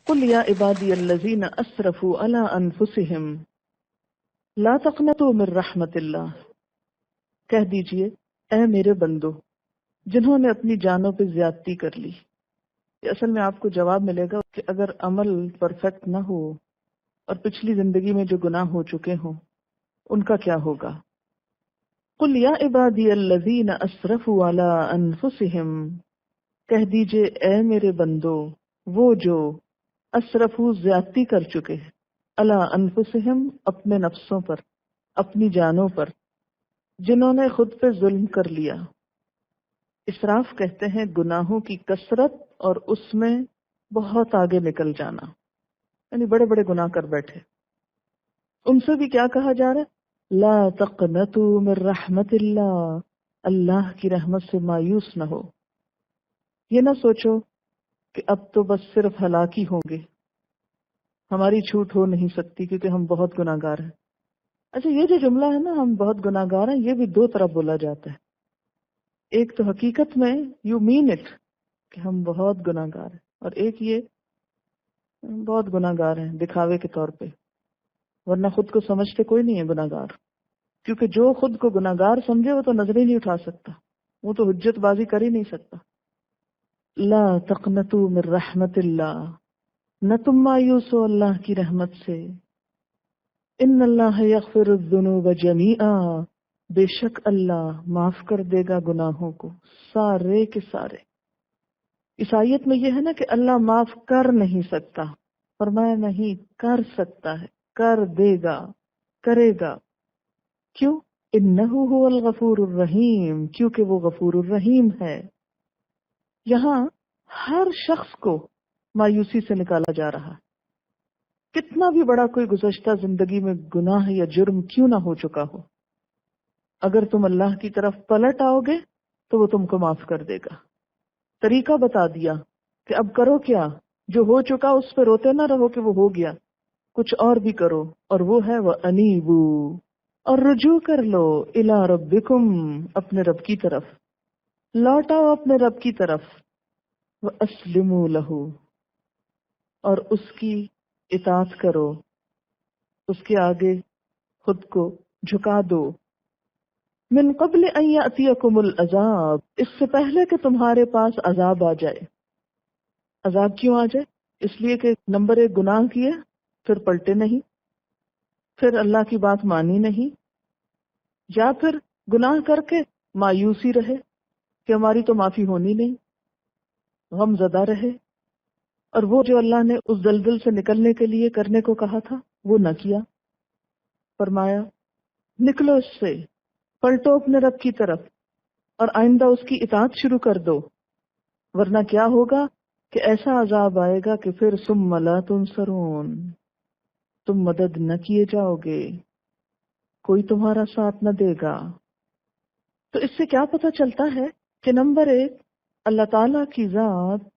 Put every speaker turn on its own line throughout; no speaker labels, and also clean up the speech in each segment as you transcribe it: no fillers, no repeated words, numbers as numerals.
قل یا عبادی الذین اسرفوا علی انفسہم لا تقنطوا من رحمت اللہ، کہہ دیجئے اے میرے بندو جنہوں نے اپنی جانوں پہ زیادتی کر لی۔ یہ اصل میں آپ کو جواب ملے گا کہ اگر عمل پرفیکٹ نہ ہو اور پچھلی زندگی میں جو گناہ ہو چکے ہوں ان کا کیا ہوگا۔ قل یا عبادی الذین اسرفوا علی انفسہم، کہہ دیجئے اے میرے بندو وہ جو اسرفوا زیادتی کر چکے ہیں، علی انفسہم اپنے نفسوں پر، اپنی جانوں پر، جنہوں نے خود پہ ظلم کر لیا۔ اسراف کہتے ہیں گناہوں کی کثرت اور اس میں بہت آگے نکل جانا، یعنی بڑے بڑے گناہ کر بیٹھے۔ ان سے بھی کیا کہا جا رہا ہے؟ لا تقنطوا من رحمت اللہ، اللہ کی رحمت سے مایوس نہ ہو۔ یہ نہ سوچو کہ اب تو بس صرف ہلاک ہی ہوں گے، ہماری چھوٹ ہو نہیں سکتی کیونکہ ہم بہت گناہ گار ہیں۔ اچھا یہ جو جملہ ہے نا ہم بہت گناہ گار ہیں، یہ بھی دو طرح بولا جاتا ہے۔ ایک تو حقیقت میں یو مین اٹ کہ ہم بہت گناہ گار ہیں، اور ایک یہ بہت گناہ گار ہیں دکھاوے کے طور پہ، ورنہ خود کو سمجھتے کوئی نہیں ہے گناہ گار، کیونکہ جو خود کو گناہ گار سمجھے وہ تو نظر ہی نہیں اٹھا سکتا، وہ تو حجت بازی کر ہی نہیں سکتا۔ لا تقنطوا من رحمت اللہ، نہ تم مایوس ہو اللہ کی رحمت سے۔ ان اللہ یغفر الذنوب جمیعا، بے شک اللہ معاف کر دے گا گناہوں کو سارے کے سارے۔ اس آیت میں یہ ہے نا کہ اللہ معاف کر نہیں سکتا، فرمایا نہیں کر سکتا ہے، کر دے گا، کرے گا۔ کیوں؟ انہ هو الغفور الرحیم، کیونکہ وہ غفور الرحیم ہے۔ یہاں ہر شخص کو مایوسی سے نکالا جا رہا ہے، کتنا بھی بڑا کوئی گزشتہ زندگی میں گناہ یا جرم کیوں نہ ہو چکا ہو، اگر تم اللہ کی طرف پلٹ آؤ گے تو وہ تم کو معاف کر دے گا۔ طریقہ بتا دیا کہ اب کرو کیا، جو ہو چکا اس پہ روتے نہ رہو کہ وہ ہو گیا، کچھ اور بھی کرو، اور وہ ہے وَأَنِيبُوا، اور رجوع کر لو اِلَىٰ رَبِّكُمْ، اپنے رب کی طرف، لوٹ آؤ اپنے رب کی طرف، وَأَسْلِمُوا لَهُ، اور اس کی اطاعت کرو، اس کے آگے خود کو جھکا دو۔ من قبل ان یأتیکم العذاب، اس سے پہلے کہ تمہارے پاس عذاب آ جائے۔ عذاب کیوں آ جائے؟ اس لیے کہ نمبر ایک گناہ کیے، پھر پلٹے نہیں، پھر اللہ کی بات مانی نہیں، یا پھر گناہ کر کے مایوسی رہے کہ ہماری تو معافی ہونی نہیں، غم زدہ رہے، اور وہ جو اللہ نے اس دلدل سے نکلنے کے لیے کرنے کو کہا تھا وہ نہ کیا۔ فرمایا نکلو اس سے، پلٹو اپنے رب کی طرف، اور آئندہ اس کی اطاعت شروع کر دو، ورنہ کیا ہوگا کہ ایسا عذاب آئے گا کہ پھر ثم لا تنصرون، تم مدد نہ کیے جاؤ گے، کوئی تمہارا ساتھ نہ دے گا۔ تو اس سے کیا پتہ چلتا ہے کہ نمبر ایک، اللہ تعالی کی ذات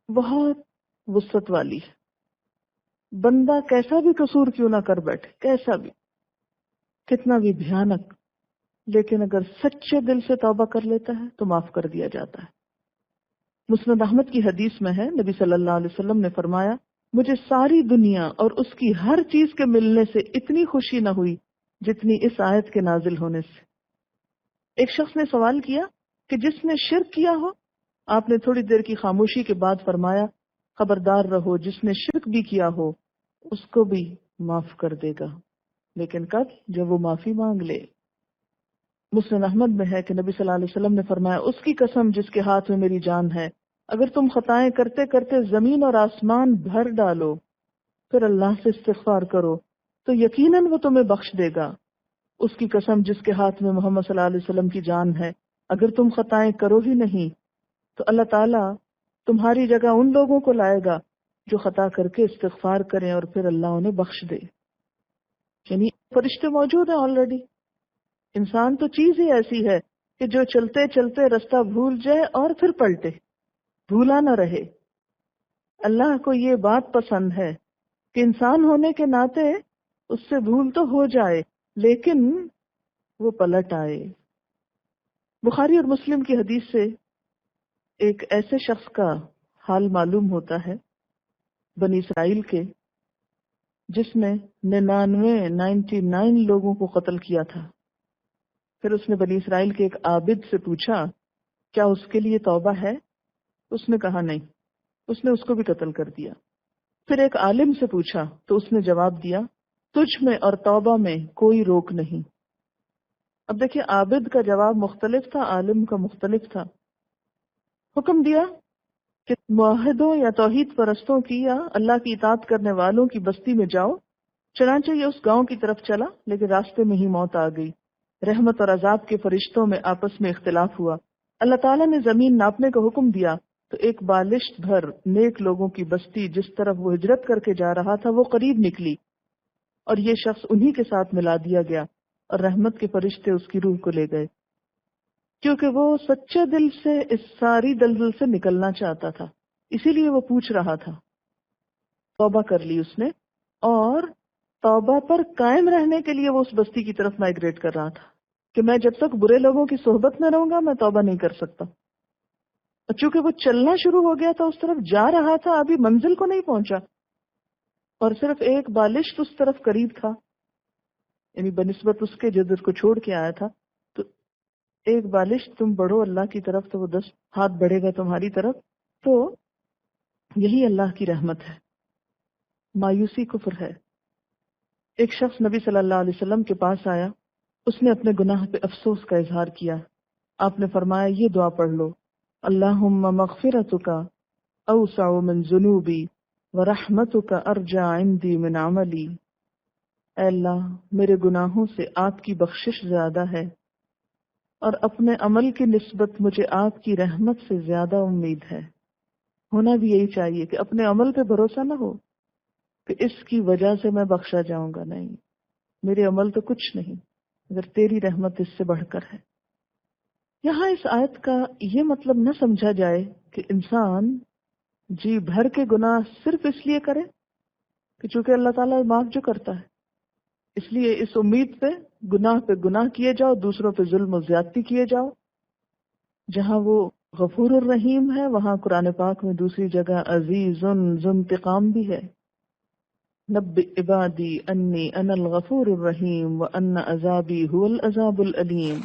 بہت وسعت والی ہے، بندہ کیسا بھی قصور کیوں نہ کر بیٹھے، کیسا بھی، کتنا بھی بھیانک، لیکن اگر سچے دل سے توبہ کر لیتا ہے تو معاف کر دیا جاتا ہے۔ مسند احمد کی حدیث میں ہے، نبی صلی اللہ علیہ وسلم نے فرمایا مجھے ساری دنیا اور اس کی ہر چیز کے ملنے سے اتنی خوشی نہ ہوئی جتنی اس آیت کے نازل ہونے سے۔ ایک شخص نے سوال کیا کہ جس نے شرک کیا ہو، آپ نے تھوڑی دیر کی خاموشی کے بعد فرمایا خبردار رہو جس نے شرک بھی کیا ہو اس کو بھی معاف کر دے گا، لیکن کب؟ جب وہ معافی مانگ لے۔ مسند احمد میں ہے کہ نبی صلی اللہ علیہ وسلم نے فرمایا اس کی قسم جس کے ہاتھ میں میری جان ہے، اگر تم خطائیں کرتے کرتے زمین اور آسمان بھر ڈالو پھر اللہ سے استغفار کرو تو یقیناً وہ تمہیں بخش دے گا۔ اس کی قسم جس کے ہاتھ میں محمد صلی اللہ علیہ وسلم کی جان ہے، اگر تم خطائیں کرو ہی نہیں تو اللہ تعالیٰ تمہاری جگہ ان لوگوں کو لائے گا جو خطا کر کے استغفار کریں اور پھر اللہ انہیں بخش دے۔ یعنی فرشتے موجود ہیں آلریڈی۔ انسان تو چیز ہی ایسی ہے کہ جو چلتے چلتے رستہ بھول جائے اور پھر پلٹے، بھولا نہ رہے۔ اللہ کو یہ بات پسند ہے کہ انسان ہونے کے ناطے اس سے بھول تو ہو جائے لیکن وہ پلٹ آئے۔ بخاری اور مسلم کی حدیث سے ایک ایسے شخص کا حال معلوم ہوتا ہے بنی اسرائیل کے، جس نے 99 لوگوں کو قتل کیا تھا. پھر اس نے بنی اسرائیل کے ایک عابد سے پوچھا کیا اس کے لیے توبہ ہے؟ اس نے کہا نہیں. اس نے اس کو بھی قتل کر دیا. پھر ایک عالم سے پوچھا تو اس نے جواب دیا تجھ میں اور توبہ میں کوئی روک نہیں. اب دیکھیں، عابد کا جواب مختلف تھا، عالم کا مختلف تھا. حکم دیا کہ معاہدوں یا توحید پرستوں کی یا اللہ کی اطاعت کرنے والوں کی بستی میں جاؤ. چنانچہ یہ اس گاؤں کی طرف چلا، لیکن راستے میں ہی موت آ گئی. رحمت اور عذاب کے فرشتوں میں آپس میں اختلاف ہوا. اللہ تعالیٰ نے زمین ناپنے کا حکم دیا تو ایک بالشت بھر نیک لوگوں کی بستی جس طرف وہ ہجرت کر کے جا رہا تھا وہ قریب نکلی، اور یہ شخص انہی کے ساتھ ملا دیا گیا، اور رحمت کے فرشتے اس کی روح کو لے گئے، کیونکہ وہ سچے دل سے اس ساری دلدل سے نکلنا چاہتا تھا. اسی لیے وہ پوچھ رہا تھا. توبہ کر لی اس نے، اور توبہ پر قائم رہنے کے لیے وہ اس بستی کی طرف مائگریٹ کر رہا تھا کہ میں جب تک برے لوگوں کی صحبت میں رہوں گا میں توبہ نہیں کر سکتا. اور چونکہ وہ چلنا شروع ہو گیا تھا، اس طرف جا رہا تھا، ابھی منزل کو نہیں پہنچا، اور صرف ایک بالشت اس طرف قریب تھا، یعنی بنسبت اس کے جدر کو چھوڑ کے آیا تھا. تو ایک بالشت تم بڑھو اللہ کی طرف تو وہ 10 ہاتھ بڑھے گا تمہاری طرف. تو یہی اللہ کی رحمت ہے. مایوسی کفر ہے. ایک شخص نبی صلی اللہ علیہ وسلم کے پاس آیا. اس نے اپنے گناہ پہ افسوس کا اظہار کیا. آپ نے فرمایا یہ دعا پڑھ لو، اللہم مغفرتک اوسع من ذنوبی ورحمتک ارجع عندی من عملی. اے اللہ، میرے گناہوں سے آپ کی بخشش زیادہ ہے، اور اپنے عمل کی نسبت مجھے آپ کی رحمت سے زیادہ امید ہے. ہونا بھی یہی چاہیے کہ اپنے عمل پہ بھروسہ نہ ہو کہ اس کی وجہ سے میں بخشا جاؤں گا. نہیں، میرے عمل تو کچھ نہیں، اگر تیری رحمت اس سے بڑھ کر ہے. یہاں اس آیت کا یہ مطلب نہ سمجھا جائے کہ انسان جی بھر کے گناہ صرف اس لیے کرے کہ چونکہ اللہ تعالیٰ معاف جو کرتا ہے، اس لیے اس امید پہ گناہ کیے جاؤ، دوسروں پہ ظلم و زیادتی کیے جاؤ. جہاں وہ غفور الرحیم ہے، وہاں قرآن پاک میں دوسری جگہ عزیز ذو انتقام بھی ہے. نبئ عبادی انی انا الغفور الرحیم وان عذابی هو العذاب العلیم.